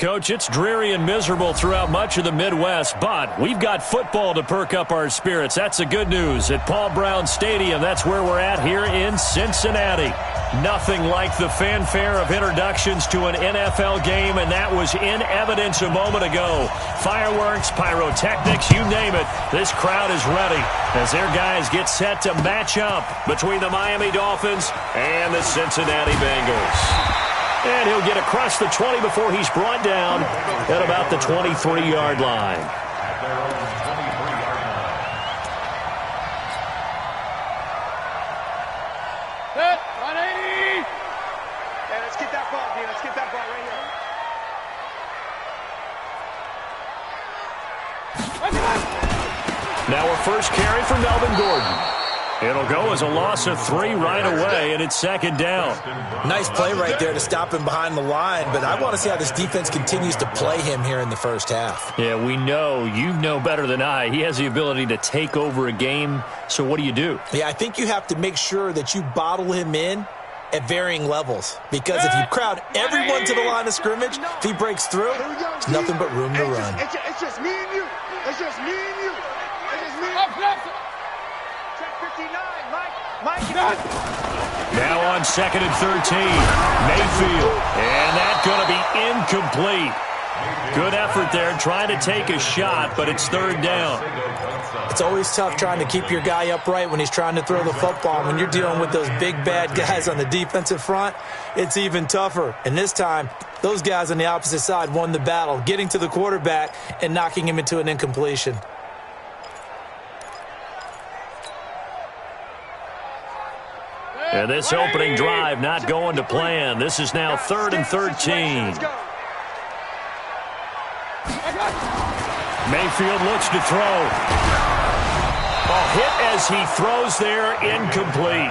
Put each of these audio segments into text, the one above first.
Coach, it's dreary and miserable throughout much of the Midwest, but we've got football to perk up our spirits. That's the good news. At Paul Brown Stadium, that's where we're at here in Cincinnati. Nothing like the fanfare of introductions to an NFL game, and that was in evidence a moment ago. Fireworks, pyrotechnics, you name it. This crowd is ready as their guys get set to match up between the Miami Dolphins and the Cincinnati Bengals. And he'll get across the 20 before he's brought down at about the 23-yard line. Set, 180. Yeah, let's get that ball, dude. Let's get that ball right here. Now a first carry for Melvin Gordon. It'll go as a loss of 3 right away, and it's second down. Nice play right there to stop him behind the line, but I want to see how this defense continues to play him here in the first half. Yeah, we know. You know better than I. He has the ability to take over a game, so what do? Yeah, I think you have to make sure that you bottle him in at varying levels, because if you crowd everyone to the line of scrimmage, if he breaks through, there's nothing but room to run. It's just me and you. It's just me and you. It's just me and you. Check 59, Mike. Now on 2nd and 13, Mayfield. And that's going to be incomplete. Good effort there trying to take a shot, but it's third down. It's always tough trying to keep your guy upright when he's trying to throw the football. When you're dealing with those big, bad guys on the defensive front, it's even tougher. And this time, those guys on the opposite side won the battle, getting to the quarterback and knocking him into an incompletion. And this opening drive not going to plan. This is now 3rd and 13. Mayfield looks to throw. A hit as he throws there, incomplete.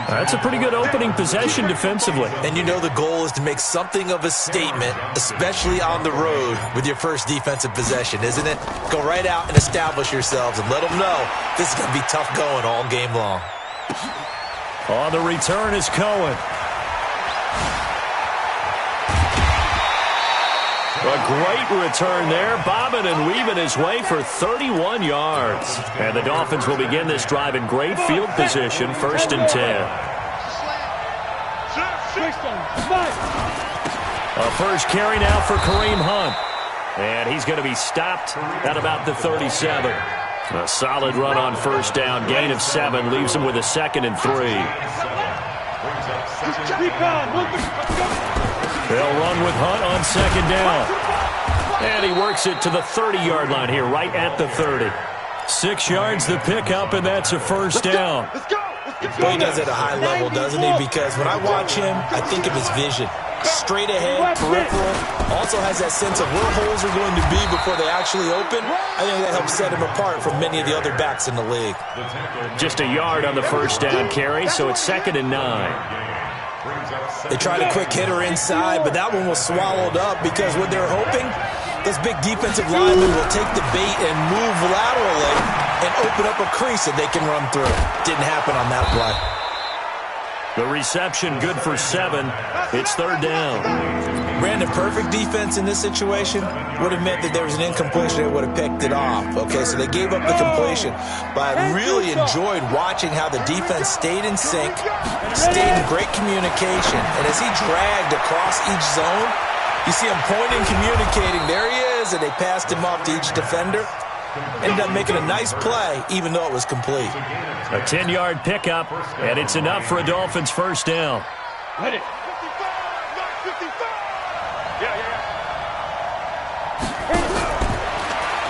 That's a pretty good opening possession defensively. And you know the goal is to make something of a statement, especially on the road with your first defensive possession, isn't it? Go right out and establish yourselves and let them know this is going to be tough going all game long. On the return is Cohen. A great return there, bobbing and weaving his way for 31 yards. And the Dolphins will begin this drive in great field position, 1st and 10. A first carry now for Kareem Hunt. And he's going to be stopped at about the 37. A solid run on first down. Gain of 7 leaves him with a 2nd and 3. They'll run with Hunt on 2nd down. And he works it to the 30-yard line here, right at the 30. 6 yards the pickup, and that's a first down. Well, he does it at a high level, doesn't he? Because when I watch him, I think of his vision. Straight ahead, peripheral, also has that sense of where holes are going to be before they actually open. I think that helps set him apart from many of the other backs in the league. Just a yard on the first down carry, so it's 2nd and 9. They tried a quick hitter inside, but that one was swallowed up because what they're hoping, those big defensive linemen will take the bait and move laterally and open up a crease that they can run through. Didn't happen on that play. The reception good for 7. It's 3rd down. Brandon, perfect defense in this situation would have meant that there was an incompletion. They would have picked it off. Okay, so they gave up the completion. But I really enjoyed watching how the defense stayed in sync, stayed in great communication. And as he dragged across each zone, you see him pointing, communicating. There he is, and they passed him off to each defender. Ended up making a nice play, even though it was complete. A 10-yard pickup, and it's enough for a Dolphins first down.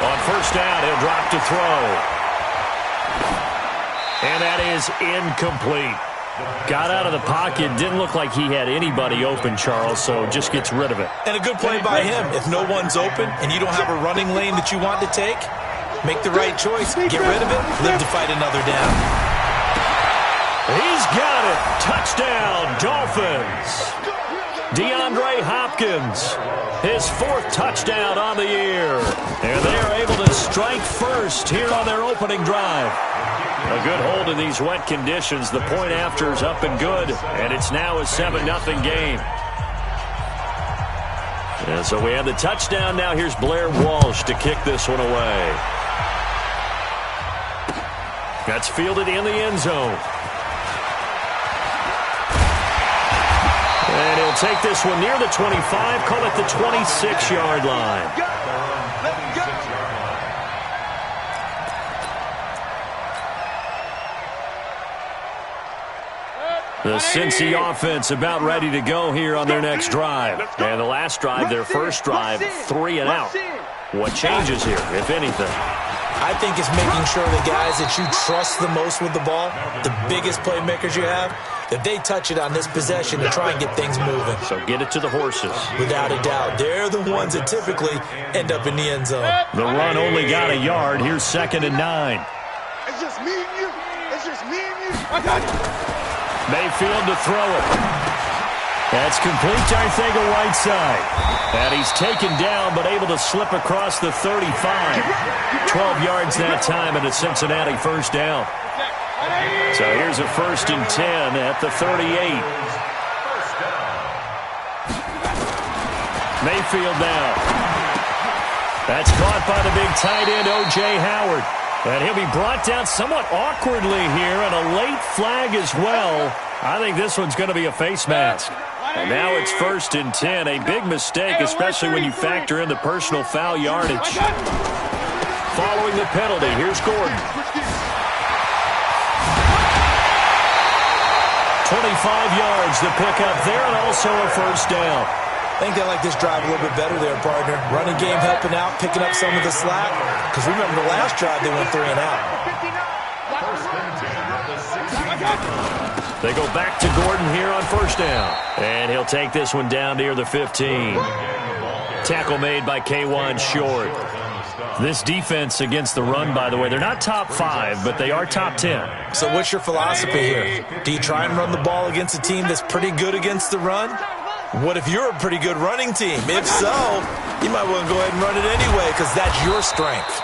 On first down, he'll drop to throw. And that is incomplete. Got out of the pocket. Didn't look like he had anybody open, Charles, so just gets rid of it. And a good play by him. If no one's open and you don't have a running lane that you want to take, make the right choice. Get rid of it. Live to fight another down. He's got it. Touchdown, Dolphins. DeAndre Hopkins, his 4th touchdown on the year. And they are able to strike first here on their opening drive. A good hold in these wet conditions. The point after is up and good, and it's now a 7-0 game. And so we have the touchdown. Now here's Blair Walsh to kick this one away. That's fielded in the end zone. And he'll take this one near the 25, call it the 26-yard line. The Cincy offense about ready to go here on their next drive. And the last drive, their first drive, 3 and out. What changes here, if anything? I think it's making sure the guys that you trust the most with the ball, the biggest playmakers you have, that they touch it on this possession to try and get things moving. So get it to the horses. Without a doubt. They're the ones that typically end up in the end zone. The run only got a yard. Here's 2nd and 9. It's just me and you. It's just me and you. I got it. Mayfield to throw it. That's complete to Arcega-Whiteside. And he's taken down, but able to slip across the 35. 12 yards that time, and a Cincinnati first down. So here's a 1st and 10 at the 38. Mayfield now. That's caught by the big tight end, O.J. Howard. And he'll be brought down somewhat awkwardly here, and a late flag as well. I think this one's going to be a face mask. And now it's 1st and 10. A big mistake, especially when you factor in the personal foul yardage. Following the penalty, here's Gordon. 25 yards to pick up there, and also a first down. I think they like this drive a little bit better there, partner. Running game helping out, picking up some of the slack. Because remember, the last drive they went 3 and out. They go back to Gordon here on first down. And he'll take this one down near the 15. Tackle made by K'Wan Short. This defense against the run, by the way, they're not top 5, but they are top 10. So what's your philosophy here? Do you try and run the ball against a team that's pretty good against the run? What if you're a pretty good running team? If so, you might want to go ahead and run it anyway because that's your strength.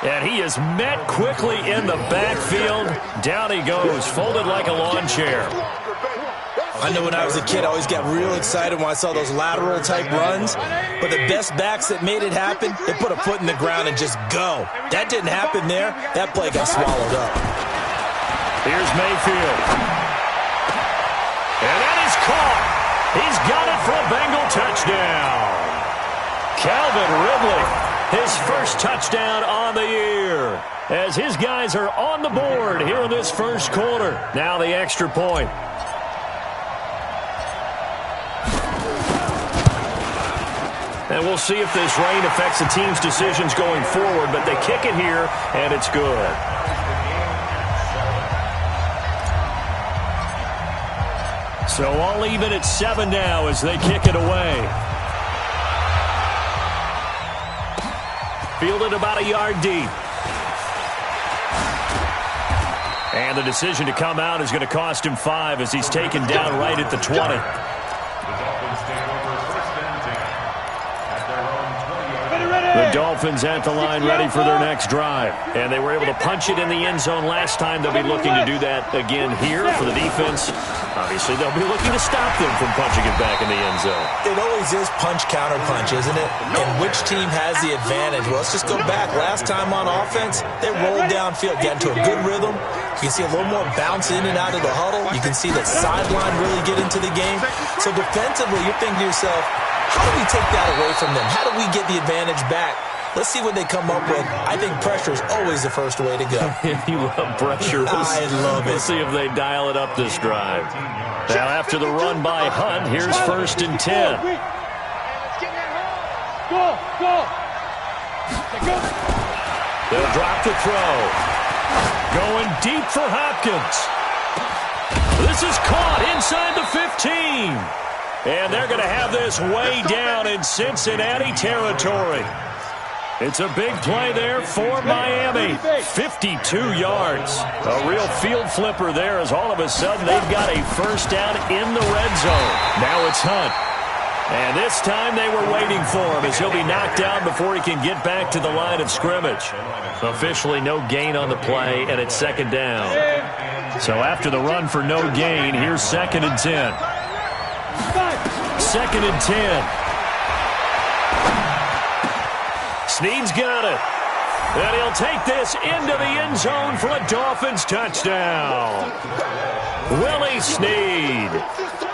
And he is met quickly in the backfield. Down he goes, folded like a lawn chair. I know when I was a kid, I always got real excited when I saw those lateral-type runs. But the best backs that made it happen, they put a foot in the ground and just go. That didn't happen there. That play got swallowed up. Here's Mayfield. And that is caught. He's got it for a Bengal touchdown. Calvin Ridley, his first touchdown on the year. As his guys are on the board here in this first quarter. Now the extra point. And we'll see if this rain affects the team's decisions going forward, but they kick it here, and it's good. So all even at 7 now as they kick it away. Fielded about a yard deep. And the decision to come out is going to cost him 5 as he's taken down right at the 20. The Dolphins at the line ready for their next drive. And they were able to punch it in the end zone last time. They'll be looking to do that again here for the defense. Obviously, they'll be looking to stop them from punching it back in the end zone. It always is punch-counter-punch, isn't it? And which team has the advantage? Well, let's just go back. Last time on offense, they rolled downfield, got into a good rhythm. You can see a little more bounce in and out of the huddle. You can see the sideline really get into the game. So defensively, you're thinking to yourself, how do we take that away from them? How do we get the advantage back? Let's see what they come up with. I think pressure is always the first way to go. You love pressure. I love it. We'll see if they dial it up this drive. Now, after the run by Hunt, here's 1st and 10. They'll drop the throw. Going deep for Hopkins. This is caught inside the 15. And they're going to have this way down in Cincinnati territory. It's a big play there for Miami. 52 yards. A real field flipper there as all of a sudden they've got a first down in the red zone. Now it's Hunt. And this time they were waiting for him as he'll be knocked down before he can get back to the line of scrimmage. Officially no gain on the play, and it's 2nd down. So after the run for no gain, here's 2nd and 10. 2nd and 10. Snead's got it. And he'll take this into the end zone for a Dolphins touchdown. Willie Snead,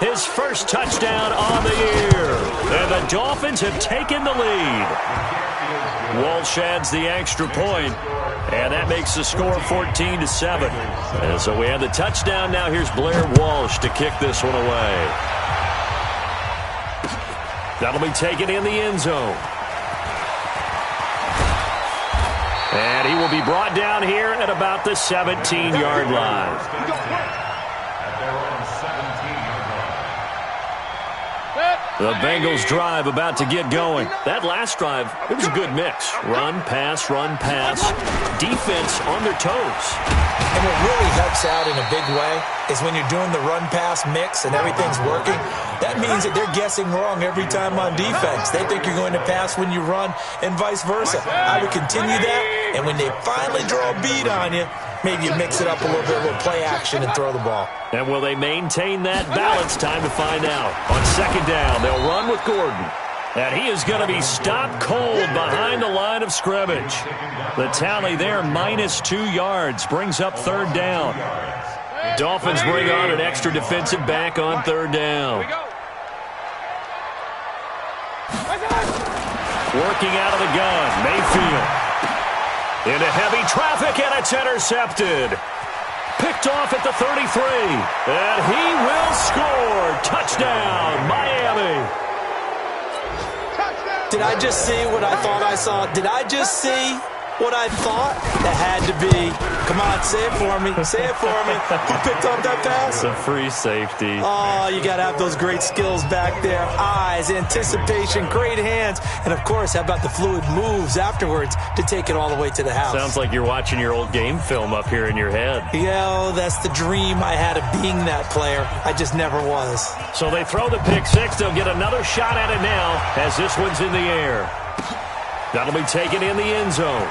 his first touchdown on the year. And the Dolphins have taken the lead. Walsh adds the extra point, and that makes the score 14-7. And so we have the touchdown. Now here's Blair Walsh to kick this one away. That'll be taken in the end zone. And he will be brought down here at about the 17-yard line. The Bengals drive about to get going. That last drive, it was a good mix. Run, pass, defense on their toes. And what really helps out in a big way is when you're doing the run-pass mix and everything's working, that means that they're guessing wrong every time on defense. They think you're going to pass when you run and vice versa. I would continue that, and when they finally draw a beat on you, maybe you mix it up a little bit with play action and throw the ball. And will they maintain that balance? Time to find out. On second down, they'll run with Gordon. And he is going to be stopped cold behind the line of scrimmage. The tally there, -2 yards, brings up third down. Dolphins bring on an extra defensive back on third down. Working out of the gun, Mayfield. Into heavy traffic, and it's intercepted. Picked off at the 33. And he will score. Touchdown, Miami. Did I just see what I thought I saw? Did I just see what I thought? That had to be. Come on, say it for me. Say it for me. Who picked up that pass? It's a free safety. Oh, you got to have those great skills back there. Eyes, anticipation, great hands. And, of course, how about the fluid moves afterwards to take it all the way to the house? Sounds like you're watching your old game film up here in your head. Yeah, that's the dream I had of being that player. I just never was. So they throw the pick six. They'll get another shot at it now as this one's in the air. That'll be taken in the end zone.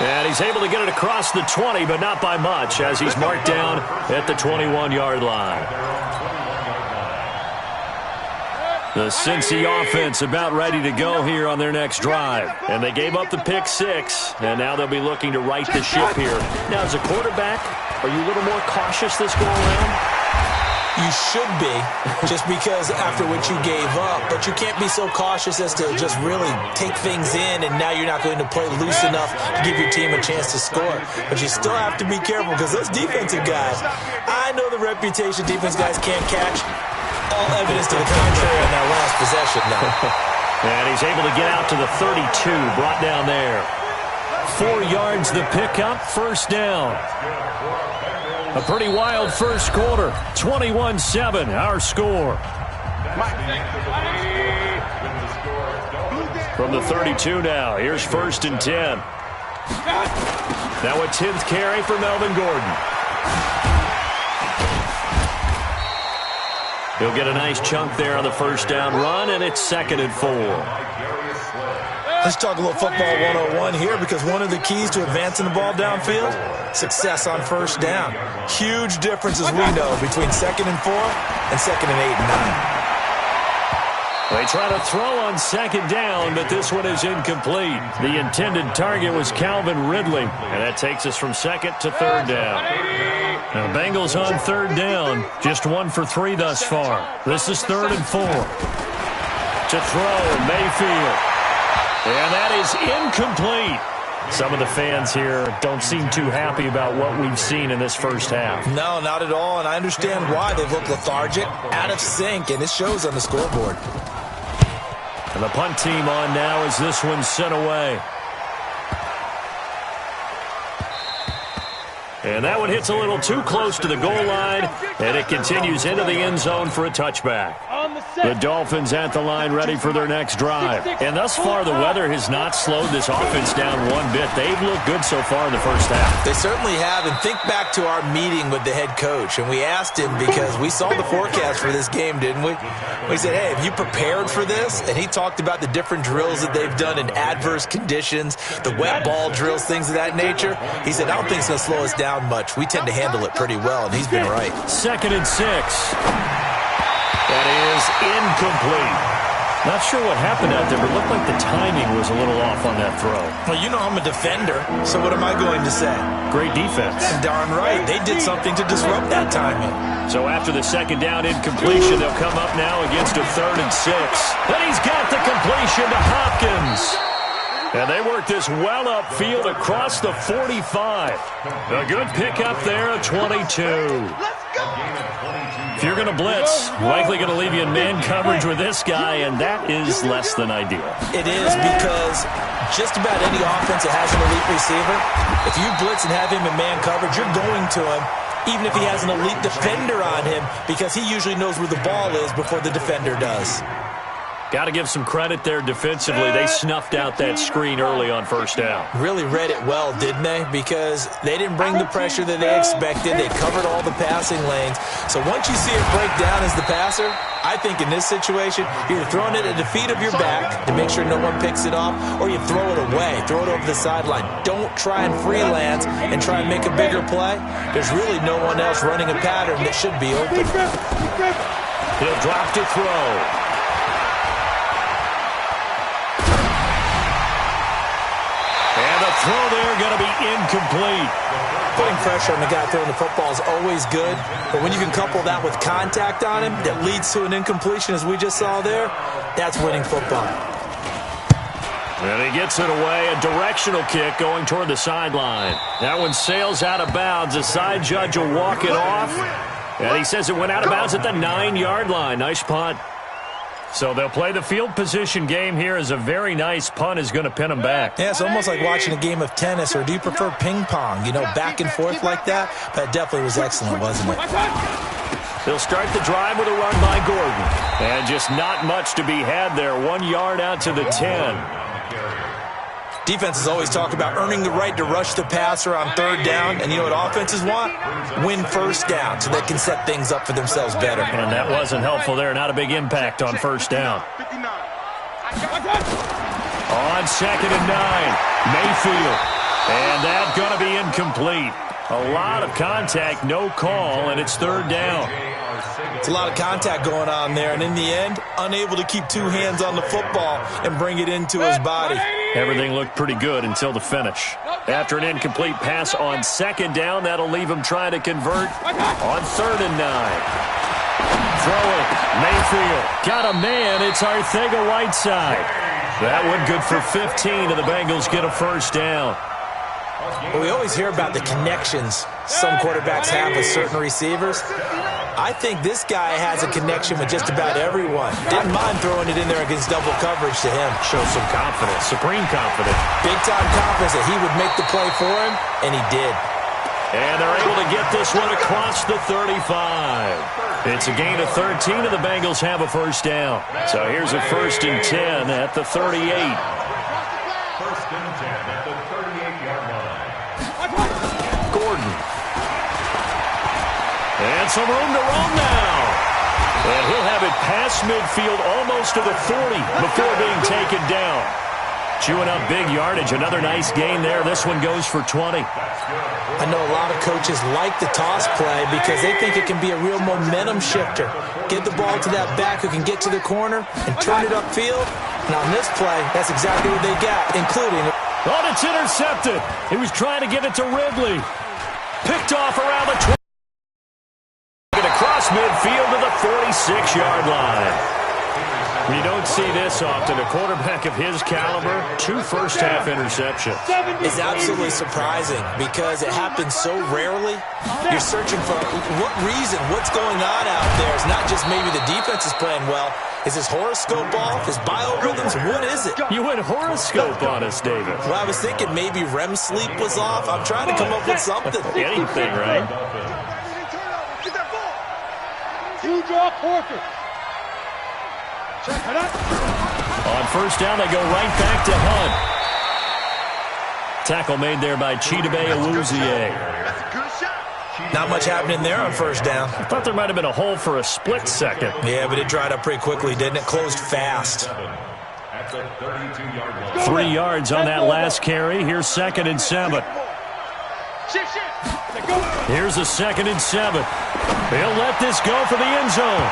And he's able to get it across the 20, but not by much, as he's marked down at the 21-yard line. The Cincy offense about ready to go here on their next drive. And they gave up the pick six, and now they'll be looking to right the ship here. Now, as a quarterback, are you a little more cautious this go around? You should be, just because after what you gave up. But you can't be so cautious as to just really take things in, and now you're not going to play loose enough to give your team a chance to score. But you still have to be careful, because those defensive guys, I know the reputation defense guys can't catch. All evidence to the contrary on that last possession now. And he's able to get out to the 32, brought down there. 4 yards the pickup, first down. A pretty wild first quarter. 21-7, our score. From the 32 now, here's first and 10. Now a 10th carry for Melvin Gordon. He'll get a nice chunk there on the first down run, and it's second and 4. Let's talk a little football 101 here, because one of the keys to advancing the ball downfield, success on first down. Huge differences we know between second and 4 and second and 8 and 9. They try to throw on second down, but this one is incomplete. The intended target was Calvin Ridley, and that takes us from second to third down. Now, Bengals on third down, just 1 for 3 thus far. This is third and 4. To throw, Mayfield. And that is incomplete. Some of the fans here don't seem too happy about what we've seen in this first half. No, not at all, and I understand why. They've looked lethargic, out of sync, and it shows on the scoreboard. And the punt team on now as this one's sent away. And that one hits a little too close to the goal line, and it continues into the end zone for a touchback. The Dolphins at the line ready for their next drive. And thus far, the weather has not slowed this offense down one bit. They've looked good so far in the first half. They certainly have, and think back to our meeting with the head coach, and we asked him, because we saw the forecast for this game, didn't we? We said, hey, have you prepared for this? And he talked about the different drills that they've done in adverse conditions, the wet ball drills, things of that nature. He said, I don't think it's going to slow us down much. We tend to handle it pretty well, and he's been right. Second and 6. That is incomplete. Not sure what happened out there, but it looked like the timing was a little off on that throw. Well, you know I'm a defender, so what am I going to say? Great defense. Darn right. They did something to disrupt that timing. So after the second down incompletion, they'll come up now against a 3rd and 6. And he's got the completion to Hopkins. And they work this well upfield across the 45. A good pickup there, a 22. If you're going to blitz, likely going to leave you in man coverage with this guy, and that is less than ideal. It is, because just about any offense that has an elite receiver, if you blitz and have him in man coverage, you're going to him, even if he has an elite defender on him, because he usually knows where the ball is before the defender does. Got to give some credit there defensively. They snuffed out that screen early on 1st down. Really read it well, didn't they? Because they didn't bring the pressure that they expected. They covered all the passing lanes. So once you see it break down as the passer, I think in this situation, you're throwing it at the feet of your back to make sure no one picks it off, or you throw it away, throw it over the sideline. Don't try and freelance and try and make a bigger play. There's really no one else running a pattern that should be open. He'll drop to throw. And the throw there going to be incomplete. Putting pressure on the guy throwing the football is always good, but when you can couple that with contact on him that leads to an incompletion, as we just saw there, that's winning football. And he gets it away. A directional kick going toward the sideline. That one sails out of bounds. The side judge will walk it off. And he says it went out of bounds at the 9-yard line. Nice punt. So they'll play the field position game here as a very nice punt is going to pin them back. Yeah, it's almost like watching a game of tennis, or do you prefer ping pong? You know, back and forth like that? But it definitely was excellent, wasn't it? They'll start the drive with a run by Gordon. And just not much to be had there. 1 yard out to the 10. Defenses always talk about earning the right to rush the passer on 3rd down. And you know what offenses want? Win 1st down so they can set things up for themselves better. And that wasn't helpful there. Not a big impact on 1st down. On 2nd and 9, Mayfield. And that's going to be incomplete. A lot of contact, no call, and it's 3rd down. It's a lot of contact going on there, and in the end, unable to keep 2 hands on the football and bring it into his body. Everything looked pretty good until the finish. After an incomplete pass on 2nd down, that'll leave him trying to convert on 3rd and 9. Throwing, Mayfield. Got a man, it's Arcega-Whiteside. That one good for 15, and the Bengals get a 1st down. Well, we always hear about the connections some quarterbacks have with certain receivers. I think this guy has a connection with just about everyone. Didn't mind throwing it in there against double coverage to him. Shows some confidence, supreme confidence. Big-time confidence that he would make the play for him, and he did. And they're able to get this one across the 35. It's a gain of 13, and the Bengals have a 1st down. So here's a 1st and 10 at the 38. 1st and 10 at the 38-yard line. Gordon. And some room to roam now. And he'll have it past midfield almost to the 40 before being taken down. Chewing up big yardage. Another nice gain there. This one goes for 20. I know a lot of coaches like the toss play because they think it can be a real momentum shifter. Get the ball to that back who can get to the corner and turn it upfield. And on this play, that's exactly what they got, including... Oh, it's intercepted. He was trying to get it to Ridley. Picked off around the 20. Across midfield to the 46-yard line. You don't see this often. A quarterback of his caliber, 2 first-half interceptions. It's absolutely surprising because it happens so rarely. You're searching for what reason, what's going on out there. It's not just maybe the defense is playing well. Is his horoscope off? His biorhythms? What is it? You went horoscope on us, David. Well, I was thinking maybe REM sleep was off. I'm trying to come up with something. Anything, right? You draw Porter. Check it out. On 1st down, they go right back to Hunt. Tackle made there by Chidobe Awuzie. Not much happening there on 1st down. I thought there might have been a hole for a split second. Yeah, but it dried up pretty quickly, didn't it? Closed fast. 3 yards on that last carry. Here's 2nd and 7. Here's a 2nd and 7. They'll let this go for the end zone.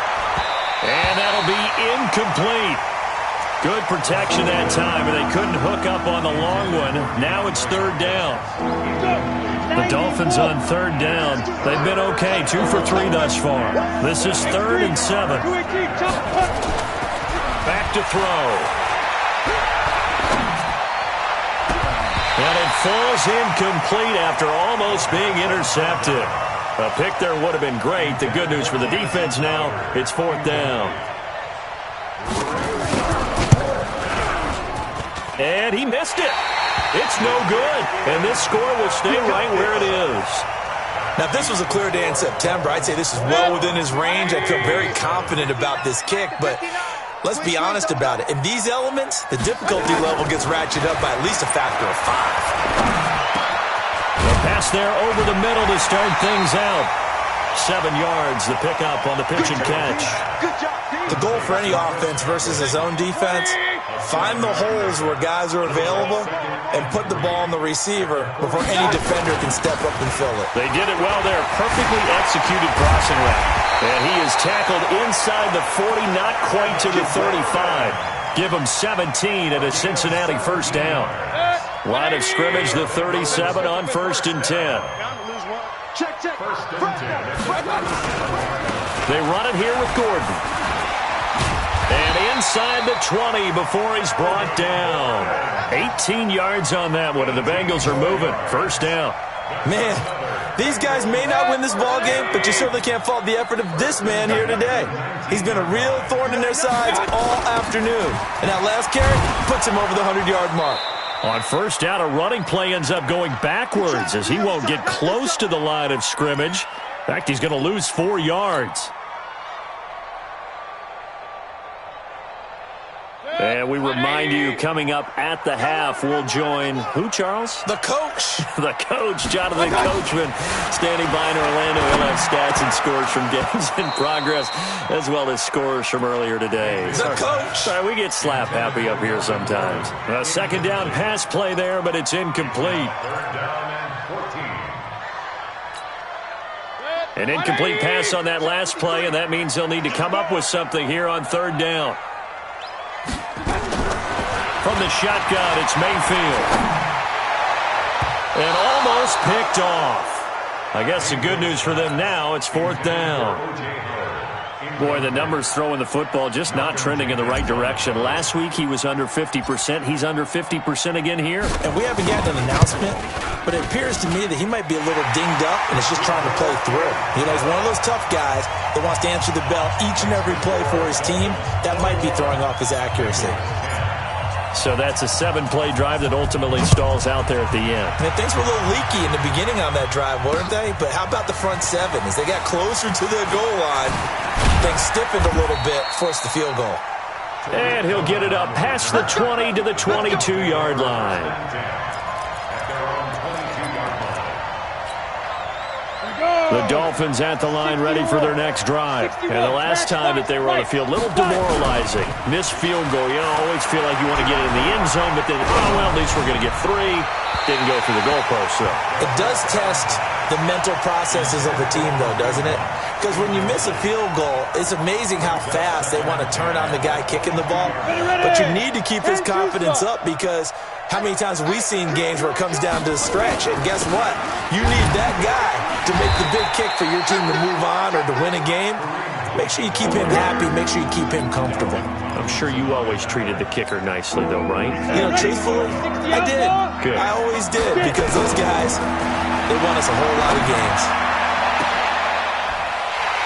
And that'll be incomplete. Good protection that time, and they couldn't hook up on the long one. Now it's third down. The Dolphins on third down. They've been okay, 2 for 3 thus far. This is 3rd and 7. Back to throw. And it falls incomplete after almost being intercepted. A pick there would have been great. The good news for the defense now, it's 4th down. And he missed it. It's no good. And this score will stay right where it is. Now, if this was a clear day in September, I'd say this is well within his range. I feel very confident about this kick, but let's be honest about it. In these elements, the difficulty level gets ratcheted up by at least a factor of 5. The pass there over the middle to start things out. 7 yards, the pickup on the pitch and catch. The goal for any offense versus his own defense, find the holes where guys are available and put the ball on the receiver before any defender can step up and fill it. They did it well there. Perfectly executed crossing route. And he is tackled inside the 40, not quite to the 35. Give him 17 at a Cincinnati first down. Line of scrimmage, the 37 on 1st and 10. They run it here with Gordon. And inside the 20 before he's brought down. 18 yards on that one, and the Bengals are moving. First down. Man, these guys may not win this ball game, but you certainly can't fault the effort of this man here today. He's been a real thorn in their sides all afternoon. And that last carry puts him over the 100-yard mark. On first down, a running play ends up going backwards as he won't get close to the line of scrimmage. In fact, he's going to lose 4 yards. And we remind you, coming up at the half, we'll join who, Charles? The coach. The coach, Jonathan Coachman, standing by in Orlando. He'll have stats and scores from games in progress, as well as scores from earlier today. The coach. Sorry, we get slap happy up here sometimes. A second down pass play there, but it's incomplete. An incomplete pass on that last play, and that means they'll need to come up with something here on third down. From the shotgun, it's Mayfield. And almost picked off. I guess the good news for them now, it's 4th down. Boy, the numbers throwing the football just not trending in the right direction. Last week he was under 50%. He's under 50% again here. And we haven't gotten an announcement, but it appears to me that he might be a little dinged up and is just trying to play through. You know, he's one of those tough guys that wants to answer the bell each and every play for his team. That might be throwing off his accuracy. So that's a 7-play drive that ultimately stalls out there at the end. Man, things were a little leaky in the beginning on that drive, weren't they? But how about the front 7? As they got closer to the goal line, things stiffened a little bit, forced the field goal. And he'll get it up past the 20 to the 22-yard line. The Dolphins at the line ready for their next drive. And the last time that they were on the field, a little demoralizing. Missed field goal. You always feel like you want to get it in the end zone, but then, oh, well, at least we're going to get 3. Didn't go through the goalpost, though. It does test the mental processes of a team, though, doesn't it? Because when you miss a field goal, it's amazing how fast they want to turn on the guy kicking the ball. But you need to keep his confidence up because how many times have we seen games where it comes down to the stretch? And guess what? You need that guy to make the big kick for your team to move on or to win a game. Make sure you keep him happy. Make sure you keep him comfortable. I'm sure you always treated the kicker nicely, though, right? You know, truthfully, I did. Good. I always did because those guys, they won us a whole lot of games.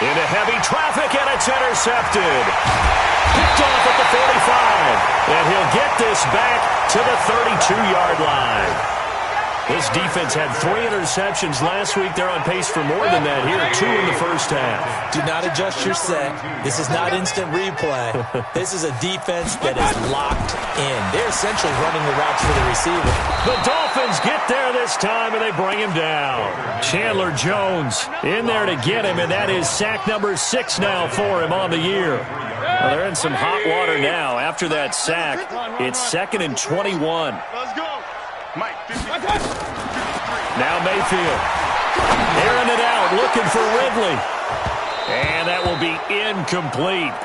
Into heavy traffic, and it's intercepted. Picked off at the 45. And he'll get this back to the 32-yard line. This defense had 3 interceptions last week. They're on pace for more than that here. 2 in the first half. Do not adjust your set. This is not instant replay. This is a defense that is locked in. They're essentially running the routes for the receiver. The Dolphins get there this time, and they bring him down. Chandler Jones in there to get him, and that is sack number 6 now for him on the year. Well, they're in some hot water now. After that sack, it's 2nd and 21. Let's go. Mike, now Mayfield. Airing it out, looking for Ridley. And that will be incomplete.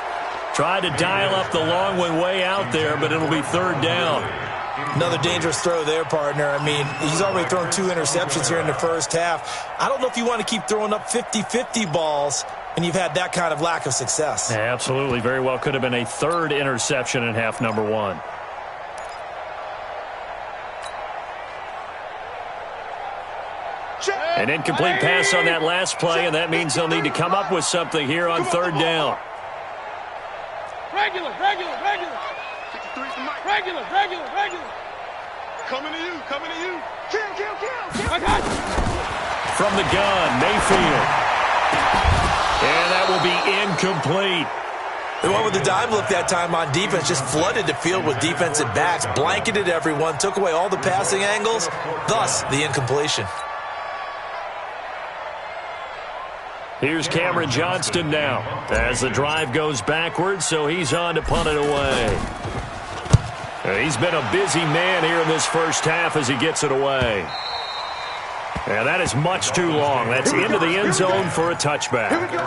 Tried to dial up the long one way out there, but it'll be third down. Another dangerous throw there, partner. I mean, he's already thrown 2 interceptions here in the first half. I don't know if you want to keep throwing up 50-50 balls and you've had that kind of lack of success. Yeah, absolutely. Very well could have been a third interception in half number 1. An incomplete pass on that last play, and that means they'll need to come up with something here on third down. Regular. Coming to you. Kill. I got you. From the gun, Mayfield. And that will be incomplete. The one with the dime look that time on defense just flooded the field with defensive backs, blanketed everyone, took away all the passing angles, thus the incompletion. Here's Cameron Johnston now as the drive goes backwards, so he's on to punt it away. He's been a busy man here in this first half as he gets it away. And that is much too long. That's into the end zone for a touchback. Here we go.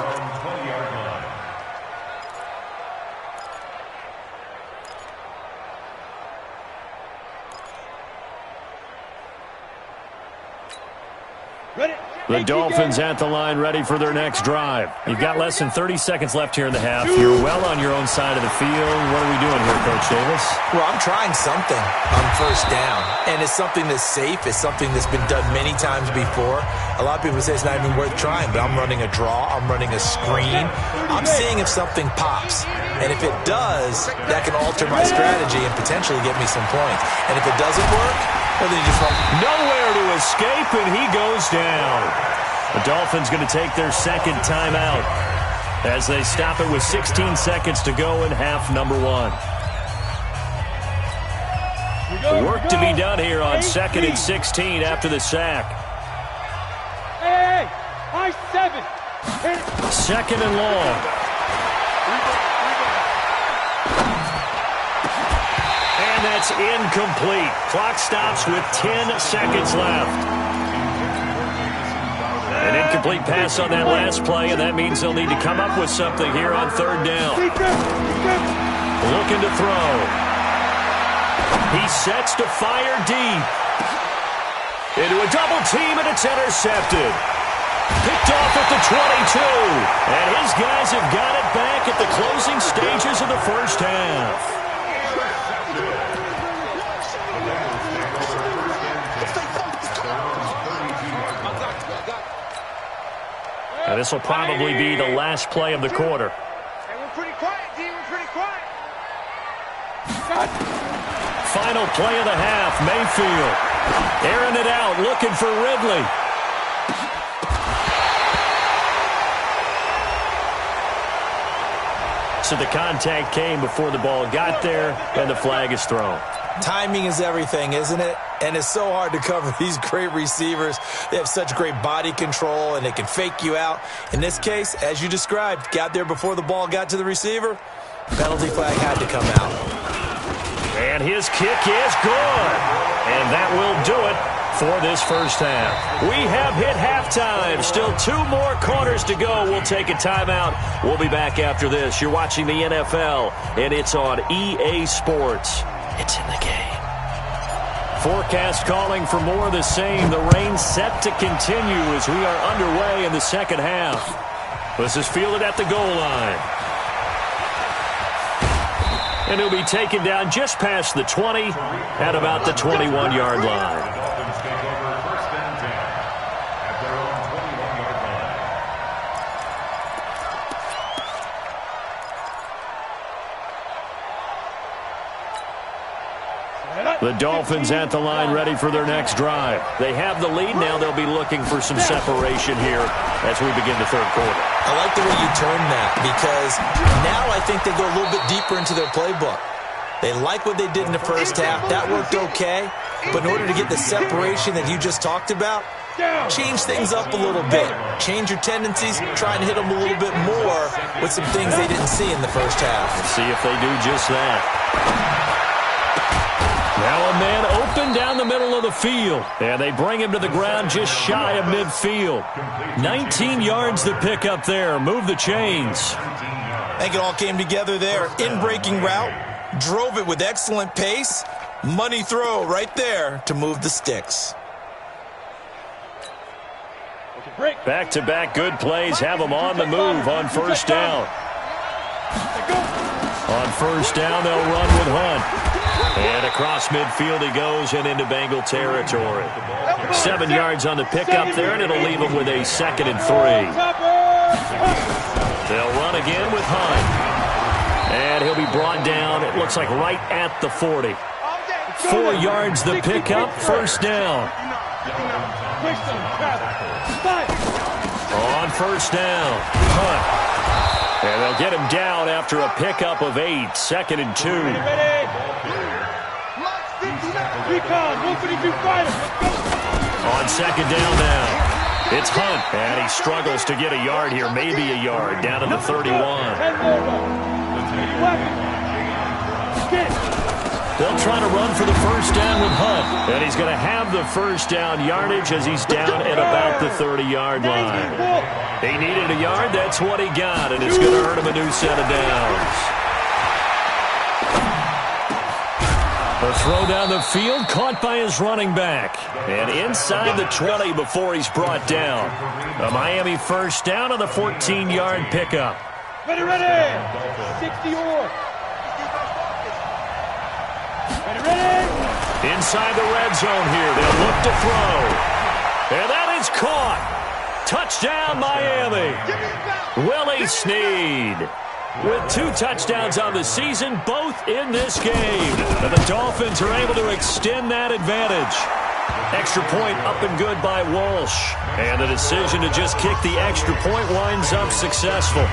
Ready. The Dolphins at the line ready for their next drive. You've got less than 30 seconds left here in the half. You're well on your own side of the field. What are we doing here, Coach Davis? Well, I'm trying something on first down, and it's something that's safe. It's something that's been done many times before. A lot of people say it's not even worth trying, but I'm running a draw. I'm running a screen. I'm seeing if something pops, and if it does, that can alter my strategy and potentially get me some points. And if it doesn't work, well, then you just run. Nowhere to escape, and he goes down. The Dolphins going to take their second timeout as they stop it with 16 seconds to go in half number 1. Work to be done here on 2nd and 16 after the sack. Hey, I-7. Second and long. And that's incomplete. Clock stops with 10 seconds left. An incomplete pass on that last play, and that means they'll need to come up with something here on third down. Looking to throw. He sets to fire deep. Into a double team, and it's intercepted. Picked off at the 22. And his guys have got it back at the closing stages of the first half. Now, this will probably be the last play of the quarter. Hey, we're pretty quiet, D. We're pretty quiet. Final play of the half, Mayfield. Airing it out, looking for Ridley. So the contact came before the ball got there, and the flag is thrown. Timing is everything, isn't it? And it's so hard to cover these great receivers. They have such great body control, and they can fake you out. In this case, as you described, got there before the ball got to the receiver. Penalty flag had to come out. And his kick is good. And that will do it for this first half. We have hit halftime. Still 2 more quarters to go. We'll take a timeout. We'll be back after this. You're watching the NFL, and it's on EA Sports. It's in the game. Forecast calling for more of the same. The rain set to continue as we are underway in the second half. This is fielded at the goal line. And he'll be taken down just past the 20 at about the 21-yard line. The Dolphins at the line ready for their next drive. They have the lead now. They'll be looking for some separation here as we begin the third quarter. I like the way you turned that because now I think they go a little bit deeper into their playbook. They like what they did in the first half. That worked okay. But in order to get the separation that you just talked about, change things up a little bit. Change your tendencies. Try and hit them a little bit more with some things they didn't see in the first half. Let's see if they do just that. Now a man open down the middle of the field. And they bring him to the ground just shy of midfield. 19 yards to pick up there. Move the chains. I think it all came together there. In-breaking route, drove it with excellent pace. Money throw right there to move the sticks. Back-to-back good plays have them on the move on first down. On first down, they'll run with Hunt. And across midfield he goes and into Bengal territory. 7 yards on the pickup there, and it'll leave him with a 2nd and 3. They'll run again with Hunt. And he'll be brought down, it looks like right at the 40. 4 yards the pickup, first down. On first down, Hunt. And they'll get him down after a pickup of 8, 2nd and 2. On second down now, it's Hunt. And he struggles to get a yard here, maybe a yard, down to the 31. They'll try to run for the first down with Hunt. And he's going to have the first down yardage as he's down at about the 30-yard line. He needed a yard. That's what he got. And it's going to earn him a new set of downs. A throw down the field, caught by his running back. And inside the 20 before he's brought down. A Miami first down on the 14-yard pickup. Ready, 60-or. Inside the red zone here. They'll look to throw. And that is caught. Touchdown, Miami. Willie Snead with 2 touchdowns on the season, both in this game. And the Dolphins are able to extend that advantage. Extra point up and good by Walsh. And the decision to just kick the extra point winds up successful.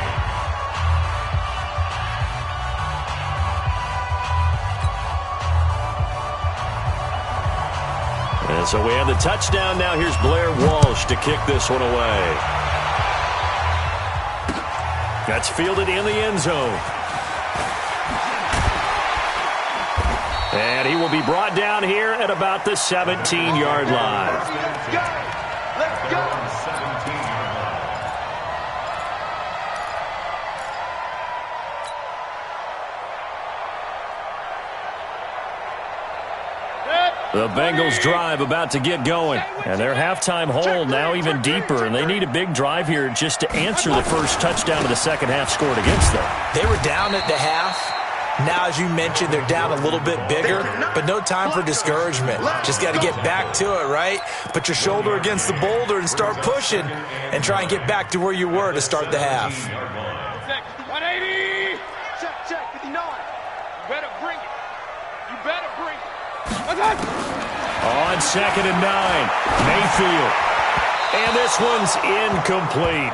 And so we have the touchdown. Now here's Blair Walsh to kick this one away. That's fielded in the end zone. And he will be brought down here at about the 17-yard line. Let's go. Let's go. The Bengals drive about to get going. And their halftime hole now even deeper. And they need a big drive here just to answer the first touchdown of the second half scored against them. They were down at the half. Now, as you mentioned, they're down a little bit bigger, but no time for discouragement. Just got to get back to it, right? Put your shoulder against the boulder and start pushing and try and get back to where you were to start the half. 180. Check, 59. You better bring it. You better bring it. On 2nd and 9, Mayfield. And this one's incomplete.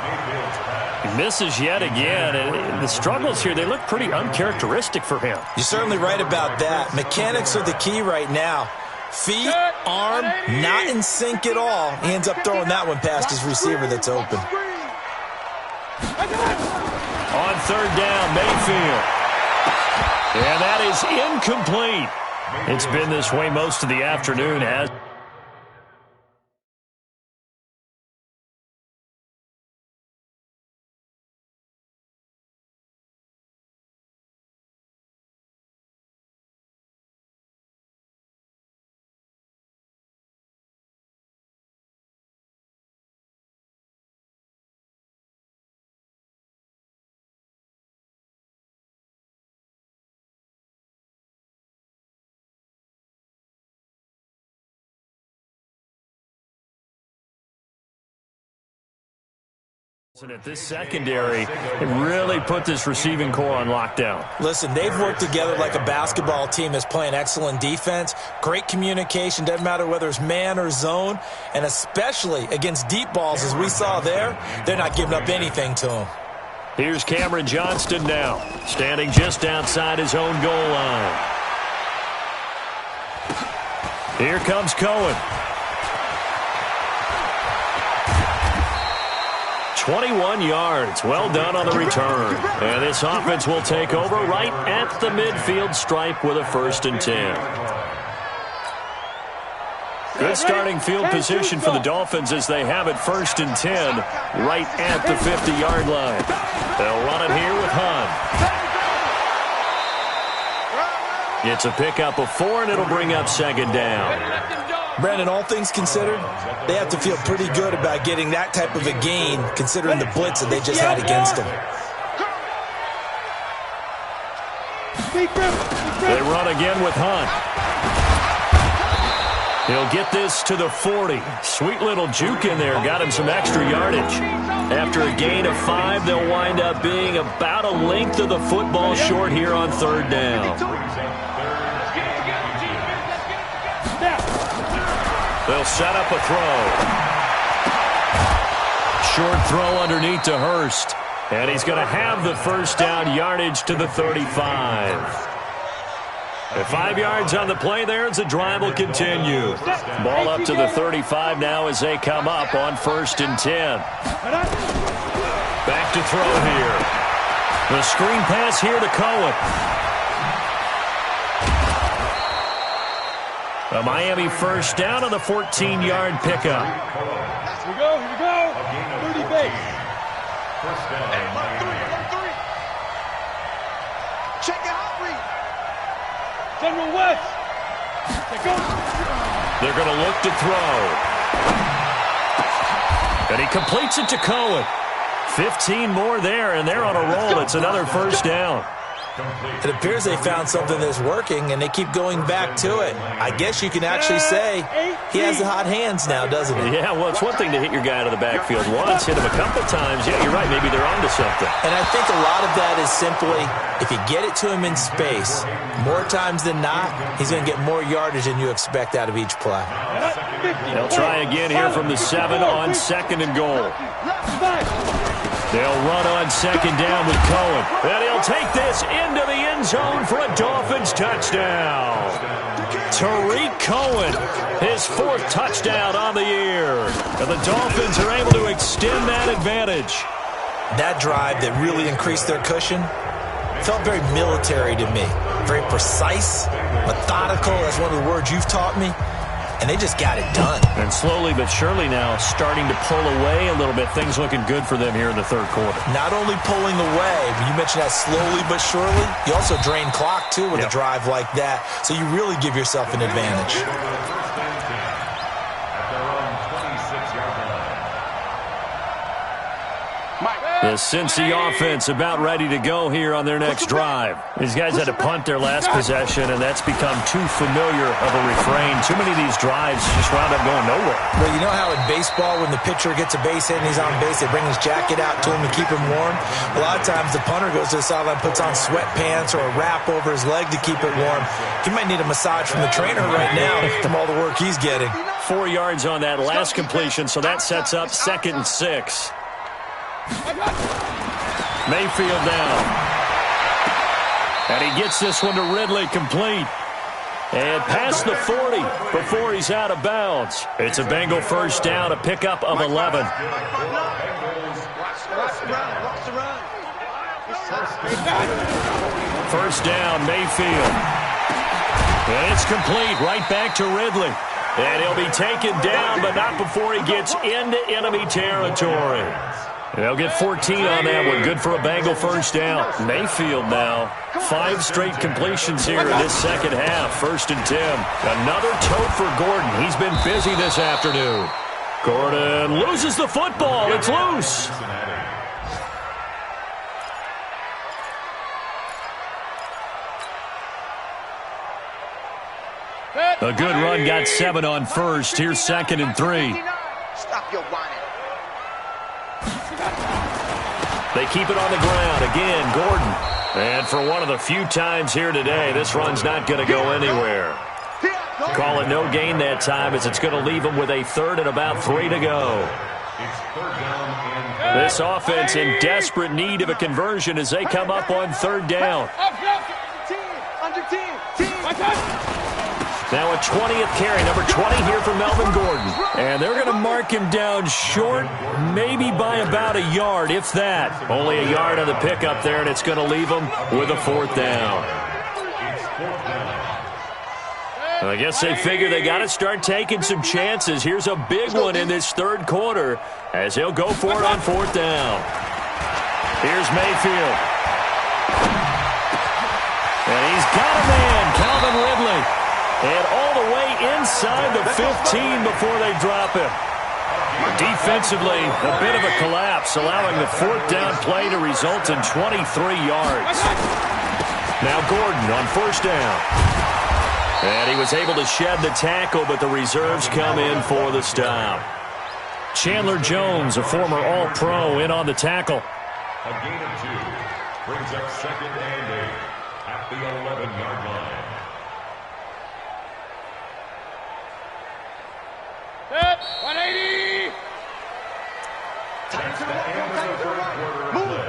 He misses yet again. And the struggles here, they look pretty uncharacteristic for him. You're certainly right about that. Mechanics are the key right now. Feet, arm, not in sync at all. He ends up throwing that one past his receiver that's open. On 3rd down, Mayfield. And that is incomplete. It's been this way most of the afternoon, has. And at this secondary, it really put this receiving core on lockdown. Listen, they've worked together like a basketball team that's playing excellent defense. Great communication, doesn't matter whether it's man or zone. And especially against deep balls, as we saw there, they're not giving up anything to them. Here's Cameron Johnston now, standing just outside his own goal line. Here comes Cohen. 21 yards. Well done on the return. And this offense will take over right at the midfield stripe with a 1st and 10. Good starting field position for the Dolphins as they have it 1st and 10 right at the 50-yard line. They'll run it here with Hunt. It's a pickup of 4, and it'll bring up second down. Brandon, all things considered, they have to feel pretty good about getting that type of a gain, considering the blitz that they just had against them. They run again with Hunt. He'll get this to the 40. Sweet little juke in there. Got him some extra yardage. After a gain of 5, they'll wind up being about a length of the football short here on third down. They'll set up a throw. Short throw underneath to Hurst. And he's going to have the first down yardage to the 35. At 5 yards on the play there as the drive will continue. Ball up to the 35 now as they come up on 1st and 10. Back to throw here. The screen pass here to Cohen. A Miami first down on the 14-yard pickup. Here we go. 30 base. First down. Hey, run three. Check it out, read. General West. They're going to look to throw. And he completes it to Cohen. 15 more there, and they're on a roll. It's another first down. It appears they found something that's working, and they keep going back to it. I guess you can actually say he has the hot hands now, doesn't he? Yeah, well, it's one thing to hit your guy out of the backfield once, hit him a couple times. Yeah, you're right. Maybe they're onto something. And I think a lot of that is simply if you get it to him in space, more times than not, he's going to get more yardage than you expect out of each play. They'll try again here from the 7 on 2nd and goal. They'll run on 2nd down with Cohen. And he'll take this into the end zone for a Dolphins touchdown. Tariq Cohen, his 4th touchdown on the year. And the Dolphins are able to extend that advantage. That drive that really increased their cushion felt very military to me. Very precise, methodical. That's one of the words you've taught me. And they just got it done. And slowly but surely now starting to pull away a little bit. Things looking good for them here in the 3rd quarter. Not only pulling away, but you mentioned that slowly but surely. You also drain clock, too, with a drive like that. So you really give yourself an advantage. The Cincy offense about ready to go here on their next drive. These guys had to punt their last possession, and that's become too familiar of a refrain. Too many of these drives just wound up going nowhere. Well, you know how in baseball when the pitcher gets a base hit and he's on base, they bring his jacket out to him to keep him warm? A lot of times the punter goes to the sideline, puts on sweatpants or a wrap over his leg to keep it warm. He might need a massage from the trainer right now from all the work he's getting. 4 yards on that last completion, so that sets up 2nd and 6. Mayfield down. And he gets this one to Ridley complete. And past the 40 before he's out of bounds. It's a Bengal first down, a pickup of 11. First down, Mayfield. And it's complete right back to Ridley. And he'll be taken down, but not before he gets into enemy territory. They'll get 14 on that one. Good for a Bengal first down. Mayfield now. 5 straight completions here in this second half. 1st and 10. Another tote for Gordon. He's been busy this afternoon. Gordon loses the football. It's loose. A good run got 7 on first. Here's 2nd and 3. Stop your whining. They keep it on the ground. Again, Gordon. And for one of the few times here today, this run's not going to go anywhere. Call it no gain that time as it's going to leave them with a 3rd and about 3 to go. This offense in desperate need of a conversion as they come up on 3rd down. Now a 20th carry, number 20 here for Melvin Gordon. And they're going to mark him down short, maybe by about a yard, if that. Only a yard on the pickup there, and it's going to leave them with a 4th down. I guess they figure they got to start taking some chances. Here's a big one in this 3rd quarter as he'll go for it on 4th down. Here's Mayfield. And he's got a man, Calvin Ridley. And all the way inside the 15 before they drop him. Defensively, a bit of a collapse, allowing the fourth down play to result in 23 yards. Now Gordon on first down. And he was able to shed the tackle, but the reserves come in for the stop. Chandler Jones, a former All-Pro, in on the tackle. A gain of 2 brings up 2nd and 8 at the 11-yard line. Set, 180. Tight to the right, tight to the right. Move.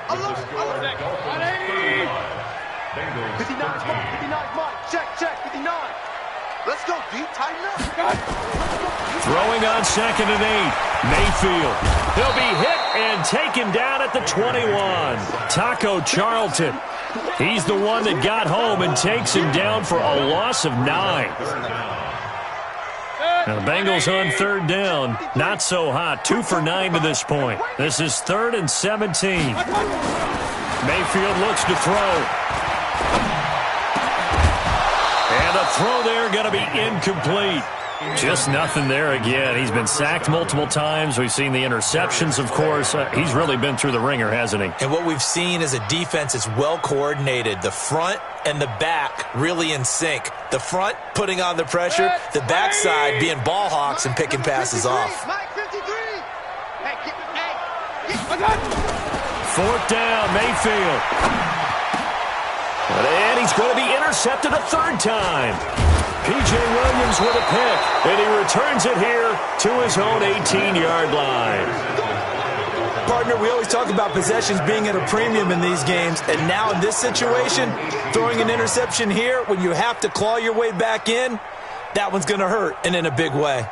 180. 59 mark, check, 59. Let's go, deep, tighten up. Throwing on 2nd and 8. Mayfield. He'll be hit and taken down at the 21. Taco Charlton. He's the one that got home and takes him down for a loss of 9. Now the Bengals on third down. Not so hot. 2 for 9 to this point. This is 3rd and 17. Mayfield looks to throw. And a throw there going to be incomplete. Just nothing there again. He's been sacked multiple times. We've seen the interceptions, of course. He's really been through the ringer, hasn't he? And what we've seen is a defense that's well coordinated. The front and the back really in sync. The front putting on the pressure, the backside being ball hawks and picking passes off. Fourth down, Mayfield. And he's going to be intercepted a 3rd time. P.J. Williams with a pick, and he returns it here to his own 18-yard line. Partner, we always talk about possessions being at a premium in these games, and now in this situation, throwing an interception here when you have to claw your way back in, that one's going to hurt, and in a big way.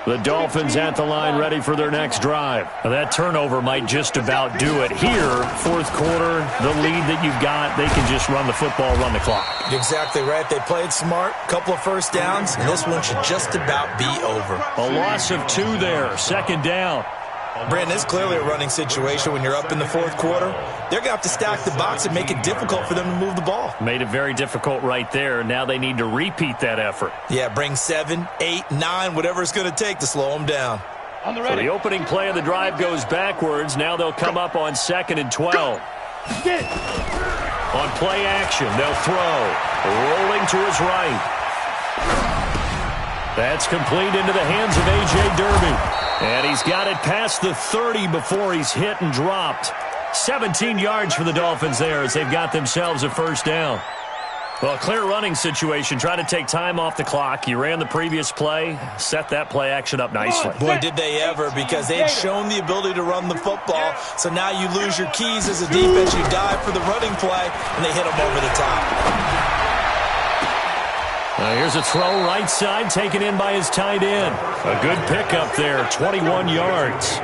The Dolphins at the line ready for their next drive. Now that turnover might just about do it here. 4th quarter, the lead that you've got, they can just run the football, run the clock. Exactly right. They played smart, couple of first downs, and this one should just about be over. A loss of 2 there, 2nd down. Brandon, it's clearly a running situation when you're up in the 4th quarter. They're going to have to stack the box and make it difficult for them to move the ball. Made it very difficult right there. Now they need to repeat that effort. Yeah, bring 7, 8, 9, whatever it's going to take to slow them down. So the opening play of the drive goes backwards. Now they'll come up on 2nd and 12. On play action, they'll throw. Rolling to his right. That's complete into the hands of A.J. Derby. And he's got it past the 30 before he's hit and dropped. 17 yards for the Dolphins there as they've got themselves a first down. Well, a clear running situation. Try to take time off the clock. You ran the previous play, set that play action up nicely. Boy, did they ever, because they'd shown the ability to run the football. So now you lose your keys as a defense. You dive for the running play, and they hit them over the top. Here's a throw right side taken in by his tight end. A good pickup there, 21 yards.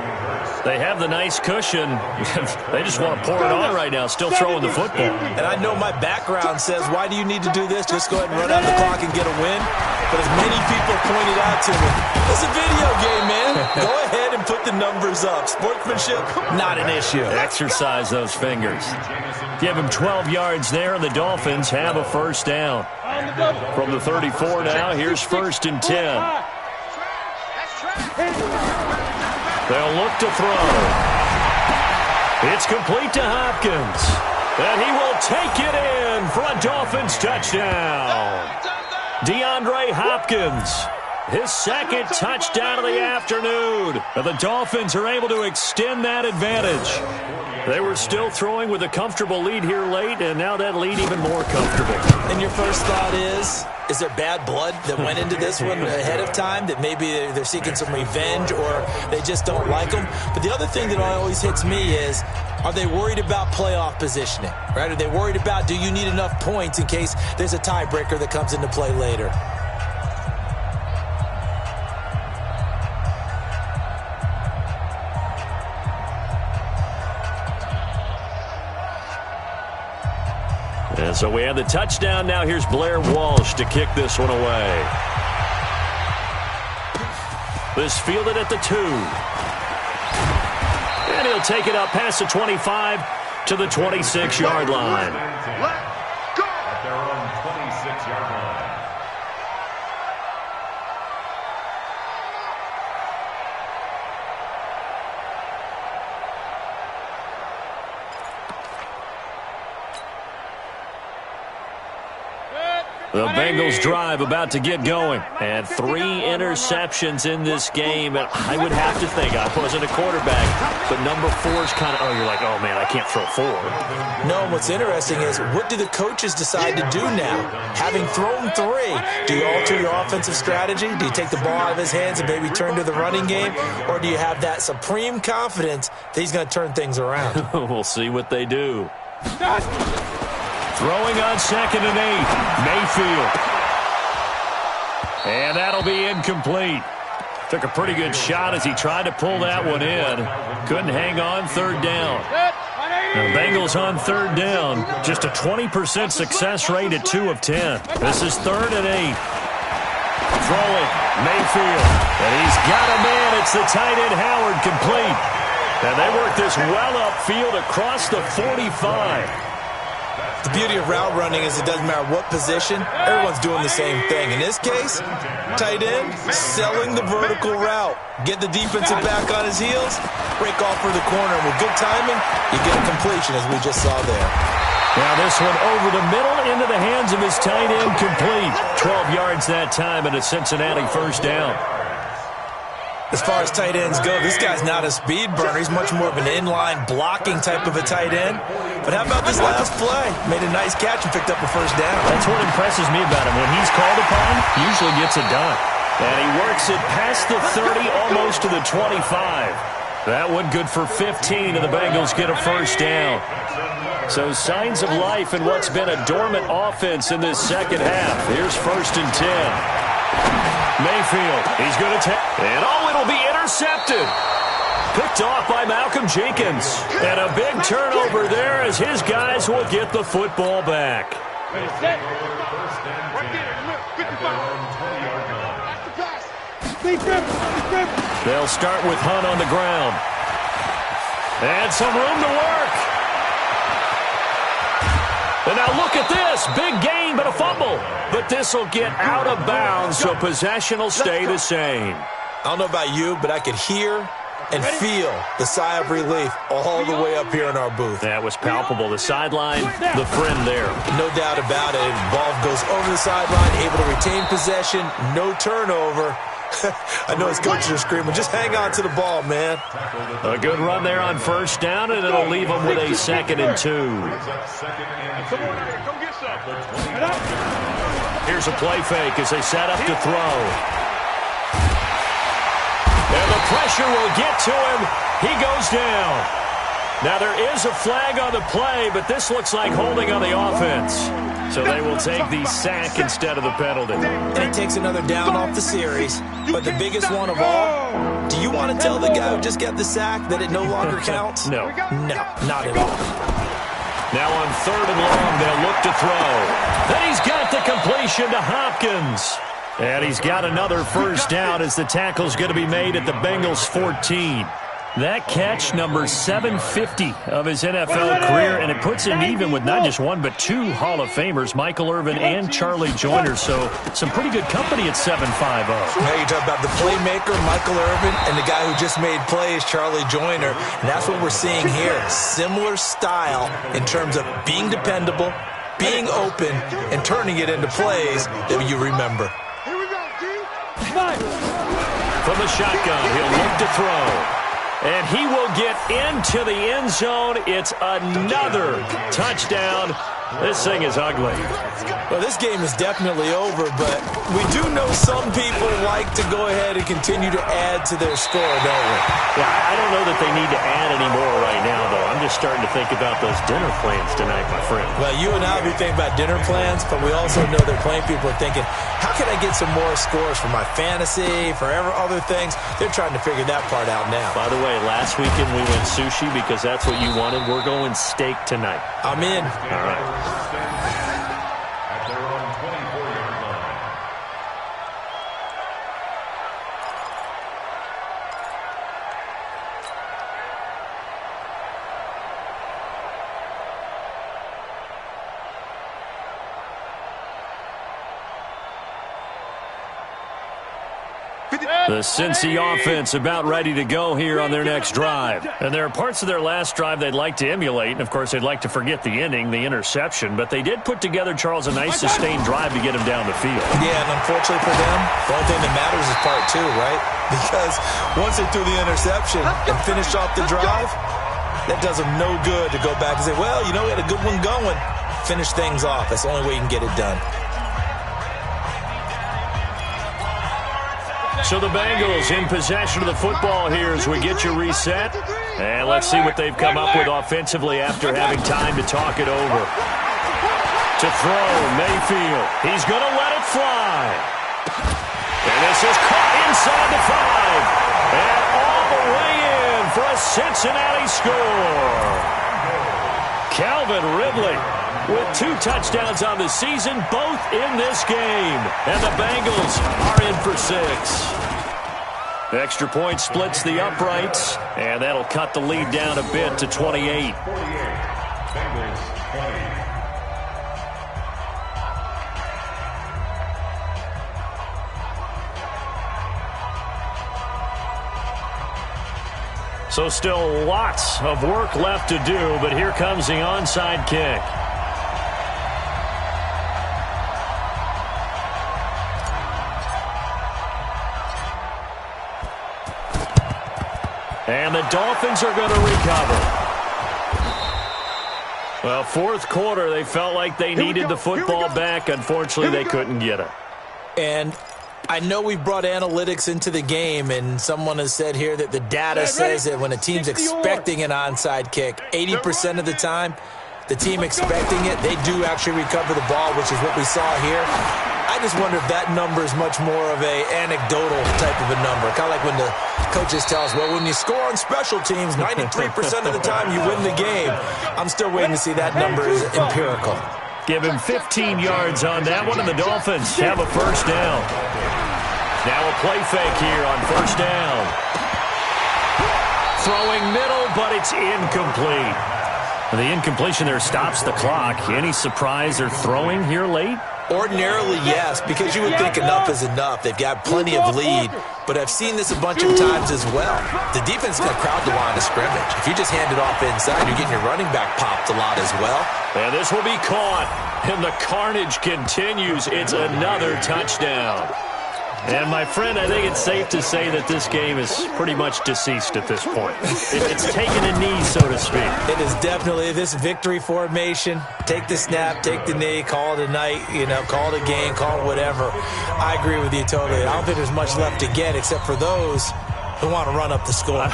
They have the nice cushion. They just want to pour it on right now, still throwing the football. And I know my background says, why do you need to do this? Just go ahead and run out the clock and get a win. But as many people pointed out to me, it's a video game, man. Go ahead and put the numbers up. Sportsmanship, not an issue. Exercise those fingers. Give him 12 yards there, and the Dolphins have a first down. From the 34 now, here's 1st and 10. They'll look to throw. It's complete to Hopkins. And he will take it in for a Dolphins touchdown. DeAndre Hopkins, his 2nd touchdown of the afternoon. And the Dolphins are able to extend that advantage. They were still throwing with a comfortable lead here late, and now that lead even more comfortable. And your first thought is there bad blood that went into this one ahead of time, that maybe they're seeking some revenge or they just don't like them? But the other thing that always hits me is, are they worried about playoff positioning, right? Are they worried about, do you need enough points in case there's a tiebreaker that comes into play later? And so we have the touchdown. Now here's Blair Walsh to kick this one away. This fielded at the 2. And he'll take it up past the 25 to the 26-yard line. Let go. At their own 26-yard line. The Bengals drive about to get going. And 3 interceptions in this game. And I would have to think, I wasn't a quarterback, but number 4 is kind of, oh, you're like, oh, man, I can't throw 4. No, what's interesting is, what do the coaches decide to do now? Having thrown 3, do you alter your offensive strategy? Do you take the ball out of his hands and maybe turn to the running game? Or do you have that supreme confidence that he's going to turn things around? We'll see what they do. Throwing on 2nd and 8. Mayfield. And that'll be incomplete. Took a pretty good shot as he tried to pull that one in. Couldn't hang on 3rd down. Now the Bengals on 3rd down. Just a 20% success rate at 2 of 10. This is 3rd and 8. Throwing. Mayfield. And he's got a man. It's the tight end Howard, complete. And they work this well upfield across the 45. The beauty of route running is it doesn't matter what position, everyone's doing the same thing. In this case, tight end, selling the vertical route. Get the defensive back on his heels, break off for the corner. With good timing, you get a completion, as we just saw there. Now this one over the middle into the hands of his tight end, complete. 12 yards that time and a Cincinnati 1st down. As far as tight ends go, this guy's not a speed burner. He's much more of an inline blocking type of a tight end. But how about this last play? Made a nice catch and picked up a 1st down. That's what impresses me about him. When he's called upon, he usually gets it done. And he works it past the 30, almost to the 25. That one good for 15, and the Bengals get a 1st down. So signs of life in what's been a dormant offense in this 2nd half. Here's 1st and 10. Mayfield, he's going to take, and it'll be intercepted. Picked off by Malcolm Jenkins. And a big turnover there as his guys will get the football back. They'll start with Hunt on the ground. And some room to work. And now look at this. Big gain, but a fumble. But this will get out of bounds, so possession will stay the same. I don't know about you, but I could hear and feel the sigh of relief all the way up here in our booth. That was palpable. The sideline, the friend there. No doubt about it. Ball goes over the sideline, able to retain possession, no turnover. I know his coaches are screaming, just hang on to the ball, man. A good run there on 1st down, and it'll leave them with a 2nd and 2. Here's a play fake as they set up to throw. And the pressure will get to him. He goes down. Now there is a flag on the play, but this looks like holding on the offense. So they will take the sack instead of the penalty. And it takes another down off the series. But the biggest one of all, do you want to tell the guy who just got the sack that it no longer counts? No. No, not at all. Now on 3rd and long, they'll look to throw. Then he's got the completion to Hopkins. And he's got another 1st down as the tackle's going to be made at the Bengals 14. That catch, number 750 of his NFL career, and it puts him even with not just 1 but 2 Hall of Famers, Michael Irvin and Charlie Joyner. So some pretty good company at 7'5". Now you talk about the playmaker, Michael Irvin, and the guy who just made plays, Charlie Joyner. And that's what we're seeing here. Similar style in terms of being dependable, being open, and turning it into plays that you remember. Here we go, G. From the shotgun, he'll look to throw. And he will get into the end zone. It's another touchdown. This thing is ugly. Well, this game is definitely over, but we do know some people like to go ahead and continue to add to their score, don't we? Yeah, I don't know that they need to add any more right now, though. I'm just starting to think about those dinner plans tonight, my friend. Well, you and I will be thinking about dinner plans, but we also know that playing people are thinking, how can I get some more scores for my fantasy, for other things? They're trying to figure that part out now. By the way, last weekend we went sushi because that's what you wanted. We're going steak tonight. I'm in. All right. At their own 24-yard line. The Cincy offense about ready to go here on their next drive. And there are parts of their last drive they'd like to emulate. And, of course, they'd like to forget the ending, the interception. But they did put together, Charles, a nice sustained drive to get him down the field. Yeah, and unfortunately for them, the only thing that matters is part two, right? Because once they threw the interception and finished off the drive, that does them no good to go back and say, well, you know, we had a good one going. Finish things off. That's the only way you can get it done. So the Bengals in possession of the football here as we get you reset. And let's see what they've come up with offensively after having time to talk it over. To throw, Mayfield. He's going to let it fly. And this is caught inside the 5. And all the way in for a Cincinnati score. Calvin Ridley with 2 touchdowns on the season, both in this game. And the Bengals are in for 6. Extra point splits the uprights, and that'll cut the lead down a bit to 28. Bengals 20. So still lots of work left to do, but here comes the onside kick. And the Dolphins are going to recover. Well, fourth quarter, they felt like they needed the football back. Unfortunately, they couldn't get it. And I know we've brought analytics into the game, and someone has said here that the data says that when a team's expecting an onside kick, 80% of the time, the team expecting it, they do actually recover the ball, which is what we saw here. I just wonder if that number is much more of a anecdotal type of a number. Kind of like when the coaches tell us, well, when you score on special teams, 93% of the time you win the game. I'm still waiting to see that number is empirical. Give him 15 yards on that one, and the Dolphins have a first down. Now a play fake here on first down. Throwing middle, but it's incomplete. The incompletion there stops the clock. Any surprise they're throwing here late? Ordinarily, yes, because you would think enough is enough. They've got plenty of lead, but I've seen this a bunch of times as well. The defense is going to crowd the line of scrimmage. If you just hand it off inside, you're getting your running back popped a lot as well. And this will be caught, and the carnage continues. It's another touchdown. And, my friend, I think it's safe to say that this game is pretty much deceased at this point. It's taken a knee, so to speak. It is definitely this victory formation. Take the snap, take the knee, call it a night, call it a game, call it whatever. I agree with you totally. I don't think there's much left to get except for those who want to run up the score.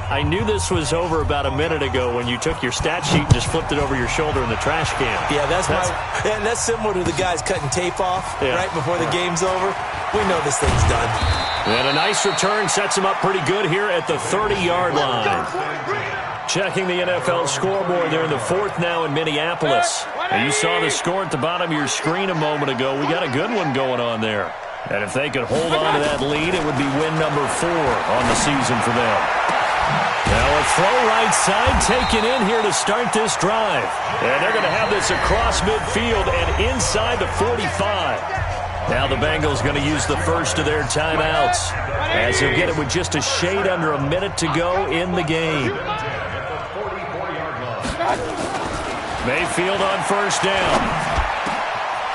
I knew this was over about a minute ago when you took your stat sheet and just flipped it over your shoulder in the trash can. Yeah, that's similar to the guys cutting tape off right before the game's over. We know this thing's done. And a nice return sets him up pretty good here at the 30-yard line. Checking the NFL scoreboard there in the fourth now in Minneapolis. And you saw the score at the bottom of your screen a moment ago. We got a good one going on there. And if they could hold on to that lead, it would be win number 4 on the season for them. Now a throw right side taken in here to start this drive. And they're going to have this across midfield and inside the 45. Now the Bengals going to use the first of their timeouts as they'll get it with just a shade under a minute to go in the game. Mayfield on first down.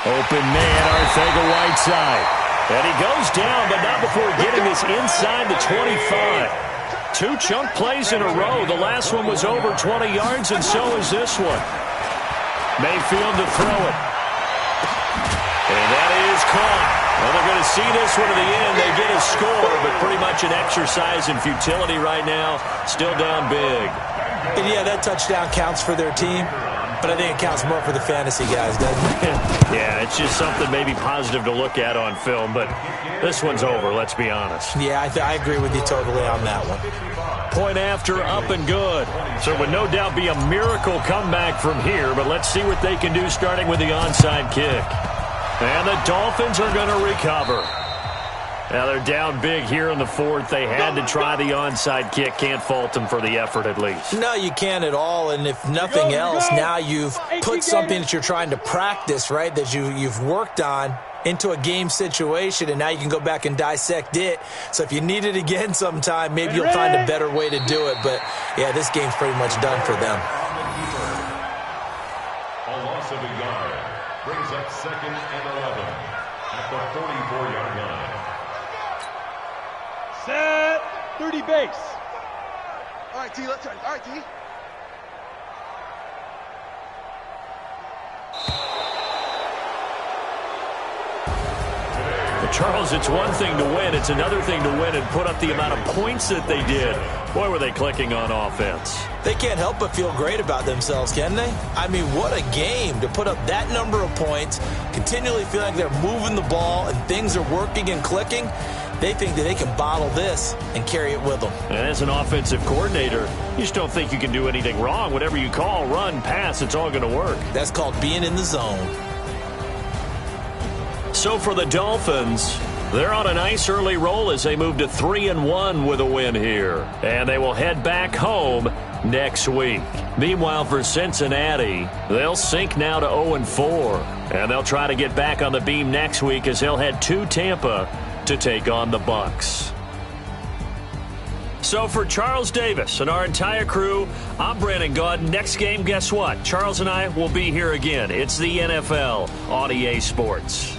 Open man, Arcega-Whiteside. And he goes down, but not before getting this inside the 25. 2 chunk plays in a row. The last one was over 20 yards, and so is this one. Mayfield to throw it. And that is caught. Well, they're going to see this one to the end. They get a score, but pretty much an exercise in futility right now. Still down big. And yeah, that touchdown counts for their team, but I think it counts more for the fantasy guys, doesn't it? Yeah, it's just something maybe positive to look at on film, but this one's over, let's be honest. Yeah, I agree with you totally on that one. Point after, up and good. So it would no doubt be a miracle comeback from here, but let's see what they can do starting with the onside kick. And the Dolphins are going to recover. Now they're down big here in the fourth. They had to try the onside kick. Can't fault them for the effort at least. No, you can't at all. And if nothing else, now you've put something that you're trying to practice, right, that you've worked on into a game situation, and now you can go back and dissect it. So if you need it again sometime, maybe you'll find a better way to do it. But, yeah, this game's pretty much done for them. A loss of a yard brings up 2nd and 11 at the 44-yard line. Set 30 base. All right, T, let's try. All right, T. Charles, it's one thing to win. It's another thing to win and put up the amount of points that they did. Boy, were they clicking on offense. They can't help but feel great about themselves, can they? I mean, what a game to put up that number of points, continually feeling like they're moving the ball and things are working and clicking. They think that they can bottle this and carry it with them. And as an offensive coordinator, you just don't think you can do anything wrong. Whatever you call, run, pass, it's all going to work. That's called being in the zone. So for the Dolphins, they're on a nice early roll as they move to 3-1 with a win here. And they will head back home next week. Meanwhile, for Cincinnati, they'll sink now to 0-4. And they'll try to get back on the beam next week as they'll head to Tampa to take on the Bucs. So for Charles Davis and our entire crew, I'm Brandon Gaudin. Next game, guess what? Charles and I will be here again. It's the NFL on EA Sports.